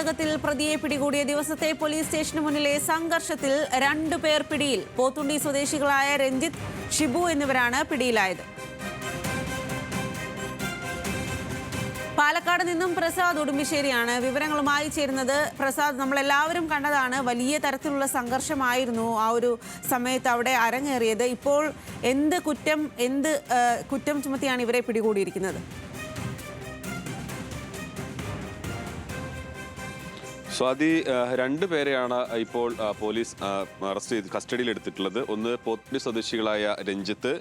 കൊലപാതകത്തിൽ പ്രതിയെ പിടികൂടിയ ദിവസത്തെ പോലീസ് സ്റ്റേഷന് മുന്നിലെ സംഘർഷത്തിൽ 2 പേർ പിടിയിൽ. പോത്തുണ്ടി സ്വദേശികളായ രഞ്ജിത്ത്, ഷിബു എന്നിവരാണ് പിടിയിലായത്. പാലക്കാട് നിന്നും പ്രസാദ് ഉടുമ്പിശ്ശേരിയാണ് വിവരങ്ങളുമായി ചേരുന്നത്. പ്രസാദ്, നമ്മളെല്ലാവരും കണ്ടതാണ്, വലിയ തരത്തിലുള്ള സംഘർഷമായിരുന്നു ആ ഒരു സമയത്ത് അവിടെ അരങ്ങേറിയത്. ഇപ്പോൾ എന്ത് കുറ്റം ചുമത്തിയാണ് ഇവരെ പിടികൂടിയിരിക്കുന്നത്? സ്വാതി, 2 പേരെയാണ് ഇപ്പോൾ പോലീസ് അറസ്റ്റ് ചെയ്ത് കസ്റ്റഡിയിലെടുത്തിട്ടുള്ളത്. ഒന്ന് പോത്തുണ്ടി സ്വദേശികളായ രഞ്ജിത്ത്,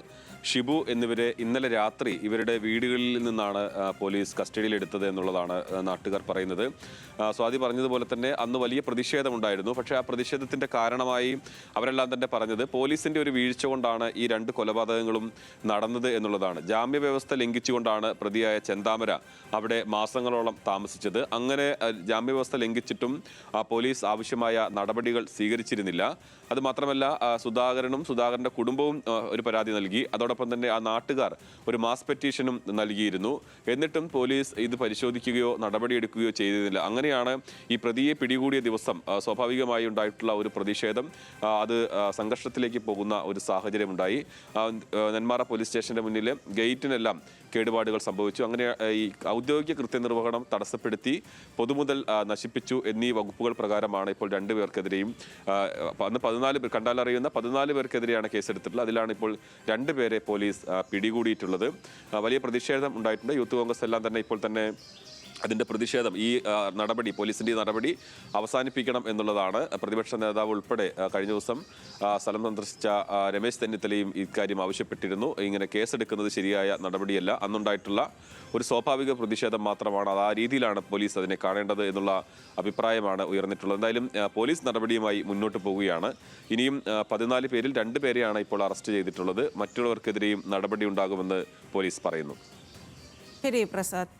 ഷിബു എന്നിവരെ ഇന്നലെ രാത്രി ഇവരുടെ വീടുകളിൽ നിന്നാണ് പോലീസ് കസ്റ്റഡിയിലെടുത്തത് എന്നുള്ളതാണ് നാട്ടുകാർ പറയുന്നത്. സ്വാതി പറഞ്ഞതുപോലെ തന്നെ അന്ന് വലിയ പ്രതിഷേധമുണ്ടായിരുന്നു. പക്ഷേ ആ പ്രതിഷേധത്തിൻ്റെ കാരണമായി അവരെല്ലാം തന്നെ പറഞ്ഞത് പോലീസിൻ്റെ ഒരു വീഴ്ച കൊണ്ടാണ് ഈ 2 കൊലപാതകങ്ങളും നടന്നത് എന്നുള്ളതാണ്. ജാമ്യവ്യവസ്ഥ ലംഘിച്ചുകൊണ്ടാണ് പ്രതിയായ ചെന്താമര അവിടെ മാസങ്ങളോളം താമസിച്ചത്. അങ്ങനെ ജാമ്യവ്യവസ്ഥ ലംഘിച്ചിട്ടും പോലീസ് ആവശ്യമായ നടപടികൾ സ്വീകരിച്ചിരുന്നില്ല. അതുമാത്രമല്ല, സുധാകരന്റെ കുടുംബവും ഒരു പരാതി നൽകി. അതോടൊപ്പം തന്നെ ആ നാട്ടുകാർ ഒരു മാസ് പെറ്റീഷനും നൽകിയിരുന്നു. എന്നിട്ടും പോലീസ് ഇത് പരിശോധിക്കുകയോ നടപടിയെടുക്കുകയോ ചെയ്തിരുന്നില്ല. അങ്ങനെയാണ് ഈ പ്രതിയെ പിടികൂടിയ ദിവസം സ്വാഭാവികമായി ഉണ്ടായിട്ടുള്ള ഒരു പ്രതിഷേധം അത് സംഘർഷത്തിലേക്ക് പോകുന്ന ഒരു സാഹചര്യം ഉണ്ടായി. നെന്മാറ പോലീസ് സ്റ്റേഷന്റെ മുന്നിൽ ഗേറ്റിനെല്ലാം കേടുപാടുകൾ സംഭവിച്ചു. അങ്ങനെ ഈ ഔദ്യോഗിക കൃത്യനിർവഹണം തടസ്സപ്പെടുത്തി പൊതുമുതൽ നശിപ്പിച്ചു എന്നീ വകുപ്പുകൾ പ്രകാരമാണ് ഇപ്പോൾ 2 പേർക്കെതിരെയും അന്ന് 14 പേർ കണ്ടാലറിയുന്ന 14 പേർക്കെതിരെയാണ് കേസെടുത്തിട്ടുള്ളത്. അതിലാണ് ഇപ്പോൾ 2 പേരെ പോലീസ് പിടികൂടിയിട്ടുള്ളത്. വലിയ പ്രതിഷേധം ഉണ്ടായിട്ടുണ്ട്. യൂത്ത് കോൺഗ്രസ് എല്ലാം തന്നെ ഇപ്പോൾ തന്നെ അതിൻ്റെ പ്രതിഷേധം, ഈ നടപടി, പോലീസിൻ്റെ ഈ നടപടി അവസാനിപ്പിക്കണം എന്നുള്ളതാണ്. പ്രതിപക്ഷ നേതാവ് ഉൾപ്പെടെ കഴിഞ്ഞ ദിവസം സ്ഥലം സന്ദർശിച്ച രമേശ് ചെന്നിത്തലയും ഇക്കാര്യം ആവശ്യപ്പെട്ടിരുന്നു. ഇങ്ങനെ കേസെടുക്കുന്നത് ശരിയായ നടപടിയല്ല, അന്നുണ്ടായിട്ടുള്ള ഒരു സ്വാഭാവിക പ്രതിഷേധം മാത്രമാണ്, അത് ആ രീതിയിലാണ് പോലീസ് അതിനെ കാണേണ്ടത് എന്നുള്ള അഭിപ്രായമാണ് ഉയർന്നിട്ടുള്ളത്. എന്തായാലും പോലീസ് നടപടിയുമായി മുന്നോട്ട് പോവുകയാണ്. ഇനിയും 14 പേരിൽ 2 പേരെയാണ് ഇപ്പോൾ അറസ്റ്റ് ചെയ്തിട്ടുള്ളത്. മറ്റുള്ളവർക്കെതിരെയും നടപടി ഉണ്ടാകുമെന്ന് പോലീസ് പറയുന്നു. ശരി പ്രസാദ്.